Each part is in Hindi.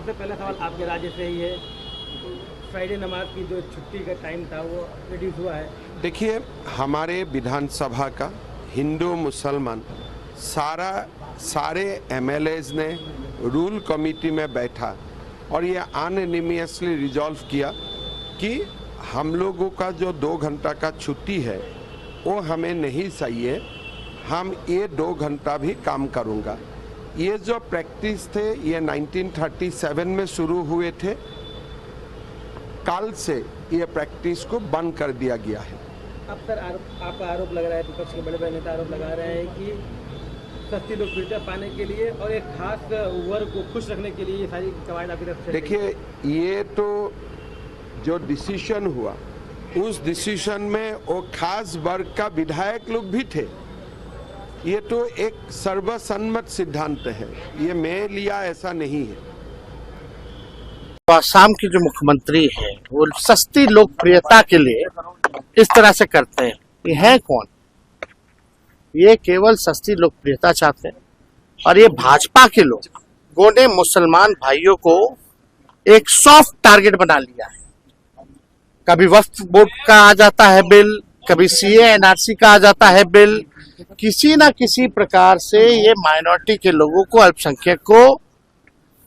सबसे पहला सवाल आपके राज्य से ही है, फ्राइडे नमाज की जो छुट्टी का टाइम था वो रिड्यूस हुआ है। देखिए, हमारे विधानसभा का हिंदू मुसलमान सारे एमएलएज ने रूल कमेटी में बैठा और ये अनएनिमियसली रिजॉल्व किया कि हम लोगों का जो 2 घंटा का छुट्टी है वो हमें नहीं चाहिए, हम ये 2 घंटा भी काम करूँगा। ये जो प्रैक्टिस थे ये 1937 में शुरू हुए थे, कल से ये प्रैक्टिस को बंद कर दिया गया है। अब सर आपका आरोप लग रहा है, विपक्ष के बड़े बड़े नेता आरोप लगा रहे हैं कि सस्ती लोकप्रियता पाने के लिए और एक खास वर्ग को खुश रखने के लिए ये सारी कवायद आपकी तरफ से। देखिए, ये तो जो डिसीजन हुआ उस डिसीजन में वो खास वर्ग का विधायक लोग भी थे। ये तो एक सर्वसम्मत सिद्धांत है, ये मैं लिया ऐसा नहीं है। आसाम के जो मुख्यमंत्री है वो सस्ती लोकप्रियता के लिए इस तरह से करते हैं। ये है कौन? ये केवल सस्ती लोकप्रियता चाहते हैं और ये भाजपा के लोगों ने मुसलमान भाइयों को एक सॉफ्ट टारगेट बना लिया है। कभी वक्फ बोर्ड का आ जाता है बिल, कभी सीए एनआरसी का आ जाता है बिल। किसी ना किसी प्रकार से ये माइनॉरिटी के लोगों को, अल्पसंख्यक को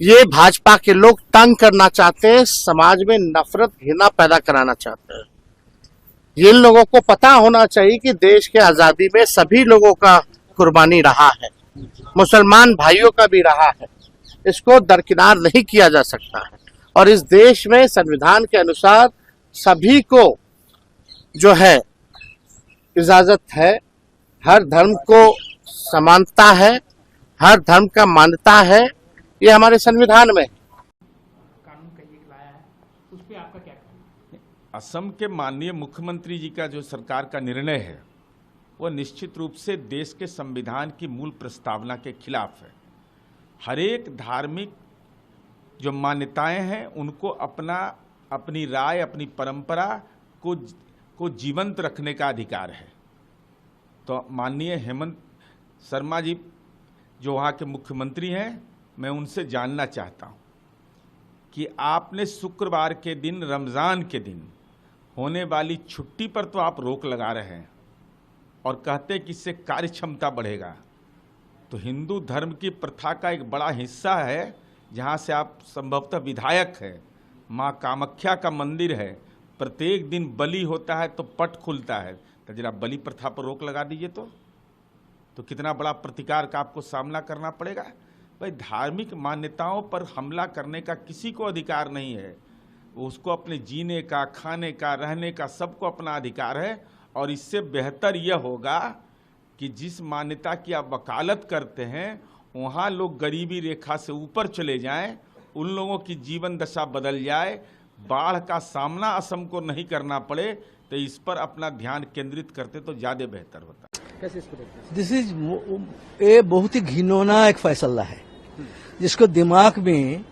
ये भाजपा के लोग तंग करना चाहते हैं, समाज में नफरत घृणा पैदा कराना चाहते हैं। ये लोगों को पता होना चाहिए कि देश के आजादी में सभी लोगों का कुर्बानी रहा है, मुसलमान भाइयों का भी रहा है। इसको दरकिनार नहीं किया जा सकता है और इस देश में संविधान के अनुसार सभी को जो है इजाजत है, हर धर्म को समानता है, हर धर्म का मान्यता है, ये हमारे संविधान में कानून का ये लाया है, उस पर आपका क्या कहना है? असम के माननीय मुख्यमंत्री जी का जो सरकार का निर्णय है वो निश्चित रूप से देश के संविधान की मूल प्रस्तावना के खिलाफ है। हर एक धार्मिक जो मान्यताएं हैं उनको अपनी राय, अपनी परंपरा को जीवंत रखने का अधिकार है। तो माननीय हेमंत शर्मा जी जो वहाँ के मुख्यमंत्री हैं, मैं उनसे जानना चाहता हूँ कि आपने शुक्रवार के दिन, रमज़ान के दिन होने वाली छुट्टी पर तो आप रोक लगा रहे हैं और कहते हैं कि इससे कार्य क्षमता बढ़ेगा। तो हिंदू धर्म की प्रथा का एक बड़ा हिस्सा है जहाँ से आप संभवतः विधायक हैं, माँ कामाख्या का मंदिर है, प्रत्येक दिन बलि होता है तो पट खुलता है। तो जरा बलि प्रथा पर रोक लगा दीजिए तो कितना बड़ा प्रतिकार का आपको सामना करना पड़ेगा। भाई, धार्मिक मान्यताओं पर हमला करने का किसी को अधिकार नहीं है। उसको अपने जीने का, खाने का, रहने का सबको अपना अधिकार है। और इससे बेहतर यह होगा कि जिस मान्यता की आप वकालत करते हैं वहाँ लोग गरीबी रेखा से ऊपर चले जाएं, उन लोगों की जीवन दशा बदल जाए, बाढ़ का सामना असम को नहीं करना पड़े, तो इस पर अपना ध्यान केंद्रित करते तो ज़्यादा बेहतर होता। कैसे इसको देखते हैं? दिस इज ये बहुत ही घिनौना एक फैसला है जिसको दिमाग में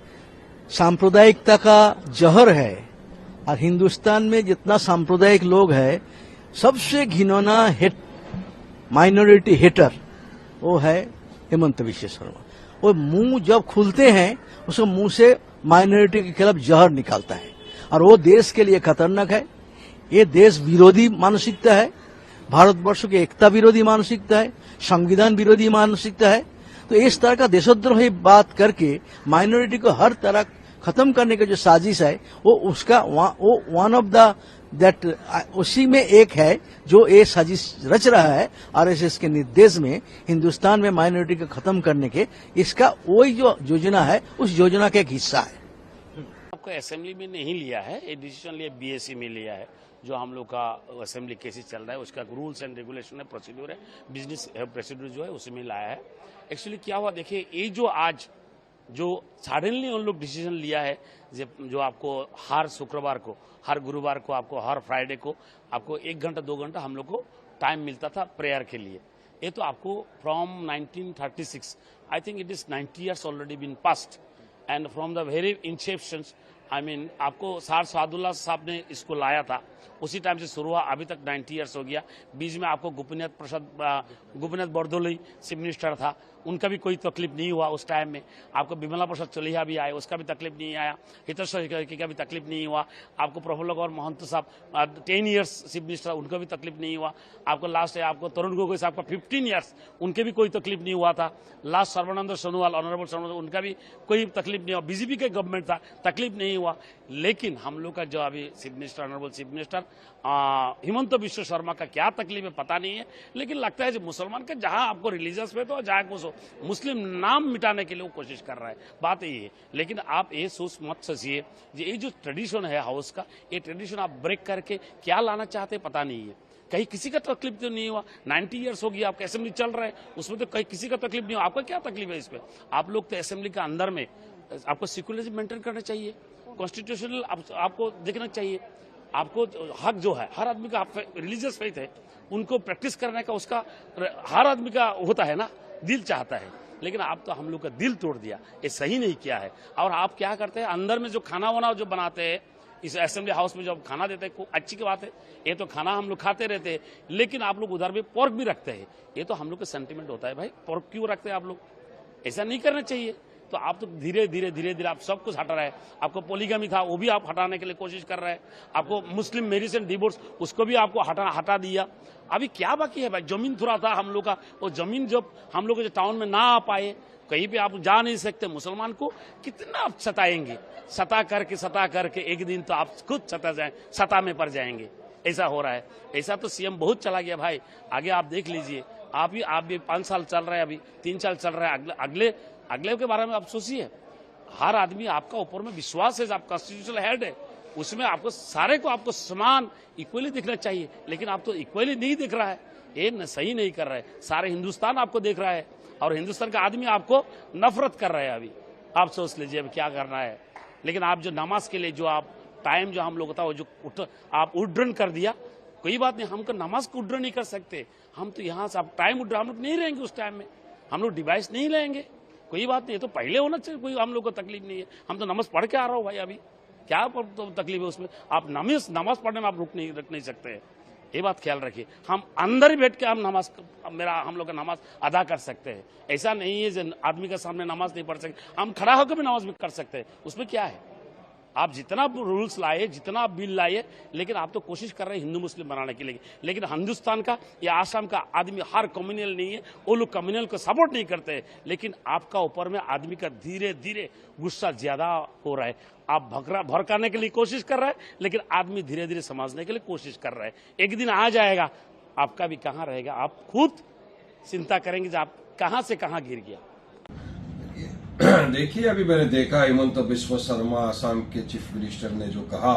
सांप्रदायिकता का जहर है। और हिंदुस्तान में जितना सांप्रदायिक लोग है, सबसे घिनौना माइनॉरिटी हेटर वो है हेमंत विश्व शर्मा। वो मुंह जब खुलते हैं उसको मुंह से माइनॉरिटी के खिलाफ जहर निकालता है और वो देश के लिए खतरनाक है। ये देश विरोधी मानसिकता है, भारतवर्ष की एकता विरोधी मानसिकता है, संविधान विरोधी मानसिकता है। तो इस तरह का देशद्रोही बात करके माइनॉरिटी को हर तरह खत्म करने की जो साजिश है वो उसका वो वन ऑफ द दैट उसी में एक है जो ये साजिश रच रहा है आरएसएस के निर्देश में हिंदुस्तान में माइनॉरिटी को खत्म करने के। इसका वही जो योजना है उस योजना का एक हिस्सा है। आपको असेंबली में नहीं लिया है, ये डिसीजन लिया बीएससी में लिया है। जो हम लोग का असेंबली केसेस चल रहा है उसका रूल्स एंड रेगुलेशन है, प्रोसीड्यूर है, बिजनेस प्रोसीड्यूर जो है उसमें लाया है। एक्चुअली क्या हुआ देखिए, ये जो आज जो सडनली उन लोग डिसीजन लिया है जो आपको हर शुक्रवार को, हर गुरुवार को, आपको हर फ्राइडे को आपको 1 घंटा 2 घंटा हम लोग को टाइम मिलता था प्रेयर के लिए। ये तो आपको from 1936 I think it is 90 years already been past and from the very inception आपको सर सादुल्ला साहब ने इसको लाया था, उसी टाइम से शुरू हुआ, अभी तक 90 ईयर्स हो गया। बीच में आपको गोपीनाथ बरदोली चीफ मिनिस्टर था, उनका भी कोई तकलीफ नहीं हुआ उस टाइम में। आपको विमला प्रसाद चोलिहा भी आए, उसका भी तकलीफ नहीं आया। हितेश्वर का भी तकलीफ नहीं हुआ। आपको प्रफुल्ल गौर महंत साहब 10 ईयर्स चीफ मिनिस्टर, उनको भी तकलीफ नहीं हुआ। आपको लास्ट है आपको तरुण गोगोई साहब का 15 ईयर्स, उनके भी कोई तकलीफ नहीं हुआ था। लास्ट सर्बानंद सोनोवाल, ऑनरेबल सोनोवाल, उनका भी कोई तकलीफ नहीं हुआ। बीजेपी के गवर्नमेंट था, तकलीफ नहीं हुआ। लेकिन हम लोग का जो अभी chief minister, honourable chief minister Himanta Biswa Sharma का क्या तकलीफ है पता नहीं है, लेकिन लगता है जो मुसलमान का जहां आपको रिलीजियस पे तो जहां को मुस्लिम नाम मिटाने के लिए वो कोशिश कर रहा है, बात यही है। लेकिन आप ये सोच मत सोचिए, ये जो ट्रेडिशन है हाउस का, ये ट्रेडिशन आप ब्रेक करके क्या लाना चाहते पता नहीं है। कहीं किसी का तकलीफ तो नहीं हुआ। 90 ईयर्स हो गया, आपका असेंबली चल रहा है, उसमें तो कहीं किसी का तकलीफ नहीं हुआ। आपका क्या तकलीफ है इसमें? आप लोग तो असेंबली के अंदर में आपको सेक्युलरिज्म मेंटेन करना चाहिए, कॉन्स्टिट्यूशनल आपको देखना चाहिए। आपको हक जो है, हर आदमी का रिलीजियस फेथ है, उनको प्रैक्टिस करने का उसका हर आदमी का होता है ना, दिल चाहता है। लेकिन आप तो हम लोग का दिल तोड़ दिया, ये सही नहीं किया है। और आप क्या करते हैं, अंदर में जो खाना वाना जो बनाते हैं इस असेंबली हाउस में, जो खाना देते हैं, अच्छी की बात है, ये तो खाना हम लोग खाते रहते हैं। लेकिन आप लोग उधर भी पोर्क भी रखते हैं, ये तो हम लोग का सेंटिमेंट होता है। भाई पोर्क क्यों रखते हैं आप लोग? ऐसा नहीं करना चाहिए। तो आप तो धीरे धीरे आप सब कुछ हटा रहे हैं। आपको पोलीगमी था, वो भी आप हटाने के लिए कोशिश कर रहे हैं। आपको मुस्लिम मैरिज एंड डिवोर्स, उसको भी आपको हटा दिया। अभी क्या बाकी है भाई? जमीन थोड़ा था हम लोग का, वो जमीन जब हम लोग टाउन में ना आ पाए, कहीं पे आप जा नहीं सकते, मुसलमान को कितना आप सताएंगे? सता करके एक दिन तो आप खुद सता में पड़ जाएंगे। ऐसा हो रहा है। ऐसा तो सीएम बहुत चला गया भाई। आगे आप देख लीजिए, आप भी 5 साल चल रहे हैं, अभी 3 साल चल रहा है। अगले के बारे में आप सोचिए। हर आदमी आपका ऊपर में विश्वास है, आप कॉन्स्टिट्यूशनल हेड है, उसमें आपको सारे को आपको समान इक्वली दिखना चाहिए। लेकिन आप तो इक्वली नहीं दिख रहा है, ये सही नहीं कर रहा है। सारे हिंदुस्तान आपको देख रहा है और हिंदुस्तान का आदमी आपको नफरत कर रहा है। अभी आप सोच लीजिए अब क्या करना है। लेकिन आप जो नमाज के लिए जो आप टाइम जो हम लोग था, वो जो आप उड्डन कर दिया, कोई बात नहीं, हमको नमाज को उड्डन नहीं कर सकते। हम तो यहाँ से आप टाइम उड्डन, हम लोग नहीं रहेंगे उस टाइम में, हम लोग डिवाइस नहीं लेंगे, कोई बात नहीं। तो पहले होना चाहिए, कोई हम लोग को तकलीफ नहीं है। हम तो नमाज पढ़ के आ रहा हूँ भाई, अभी क्या तो तकलीफ है उसमें? आप नमाज पढ़ने में आप रख नहीं सकते हैं, ये बात ख्याल रखिए। हम अंदर ही बैठ के हम हम लोग का नमाज अदा कर सकते हैं। ऐसा नहीं है जो आदमी के सामने नमाज नहीं पढ़ सकते, हम खड़ा होकर भी नमाज भी कर सकते हैं। उसमें क्या है? आप जितना रूल्स लाए, जितना आप बिल लाए, लेकिन आप तो कोशिश कर रहे हैं हिंदू मुस्लिम बनाने के लिए। लेकिन हिंदुस्तान का या आसाम का आदमी हर कम्युनल नहीं है, वो लोग कम्युनल को सपोर्ट नहीं करते हैं। लेकिन आपका ऊपर में आदमी का धीरे धीरे गुस्सा ज्यादा हो रहा है। आप भड़काने के लिए कोशिश कर रहे हैं, लेकिन आदमी धीरे धीरे समझने के लिए कोशिश कर रहा है। एक दिन आ जाएगा, आपका भी कहाँ रहेगा, आप खुद चिंता करेंगे कि आप कहाँ से कहाँ गिर गया। देखिए, अभी मैंने देखा हिमंत बिश्व शर्मा असम के चीफ मिनिस्टर ने जो कहा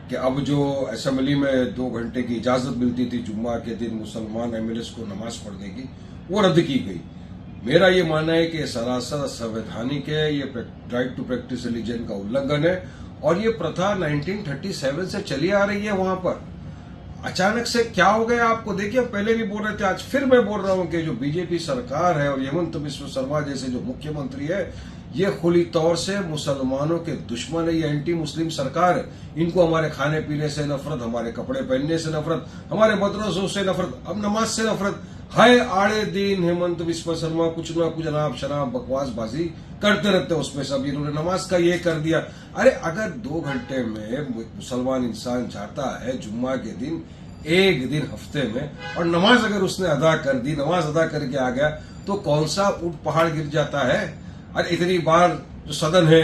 कि अब जो असेंबली में 2 घंटे की इजाजत मिलती थी जुम्मा के दिन मुसलमान एमएलए को नमाज पढ़ने की, वो रद्द की गई। मेरा ये मानना है कि सरासर असंवैधानिक है, ये राइट टू प्रैक्टिस रिलीजन का उल्लंघन है और ये प्रथा 1937 से चली आ रही है। वहां पर अचानक से क्या हो गया आपको? देखिए, पहले भी बोल रहे थे, आज फिर मैं बोल रहा हूं कि जो बीजेपी सरकार है और हेमंत बिश्व शर्मा जैसे जो मुख्यमंत्री है, ये खुली तौर से मुसलमानों के दुश्मन है। ये एंटी मुस्लिम सरकार है। इनको हमारे खाने पीने से नफरत, हमारे कपड़े पहनने से नफरत, हमारे मदरसों से नफरत, अब नमाज से नफरत है। आड़े दिन हेमंत बिश्व शर्मा कुछ ना कुछ अनाप शनाप बकवासबाजी करते रहते हैं। उसमें सब इन्होंने नमाज का ये कर दिया। अरे अगर 2 घंटे में मुसलमान इंसान जाता है जुम्मा के दिन, एक दिन हफ्ते में, और नमाज अगर उसने अदा कर दी, नमाज अदा करके आ गया, तो कौन सा ऊंट पहाड़ गिर जाता है? अरे इतनी बार जो सदन है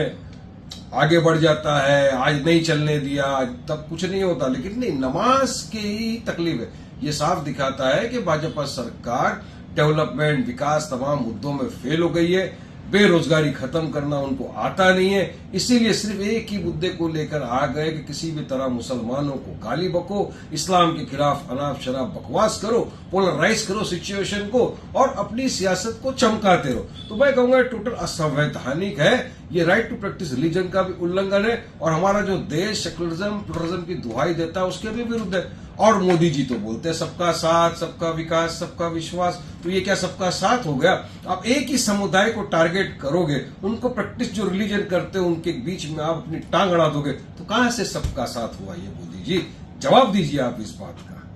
आगे बढ़ जाता है, आज नहीं चलने दिया, तब कुछ नहीं होता। लेकिन नहीं, नमाज की ही तकलीफ है। ये साफ दिखाता है कि भाजपा सरकार डेवलपमेंट, विकास, तमाम मुद्दों में फेल हो गई है। बेरोजगारी खत्म करना उनको आता नहीं है, इसीलिए सिर्फ एक ही मुद्दे को लेकर आ गए कि किसी भी तरह मुसलमानों को गाली बको, इस्लाम के खिलाफ अनाप शनाप बकवास करो, पोलराइज करो सिचुएशन को और अपनी सियासत को चमकाते रहो। तो मैं कहूंगा टोटल असंवैधानिक है। ये राइट टू प्रैक्टिस रिलीजन का भी उल्लंघन है और हमारा जो देश सेकुलरिज्म प्लुरलिज्म की दुहाई देता है उसके भी विरुद्ध है। और मोदी जी तो बोलते हैं सबका साथ, सबका विकास, सबका विश्वास, तो ये क्या सबका साथ हो गया? आप एक ही समुदाय को टारगेट करोगे, उनको प्रैक्टिस जो रिलीजन करते हो उनके बीच में आप अपनी टांग अड़ा दोगे, तो कहां से सबका साथ हुआ ये? मोदी जी जवाब दीजिए आप इस बात का।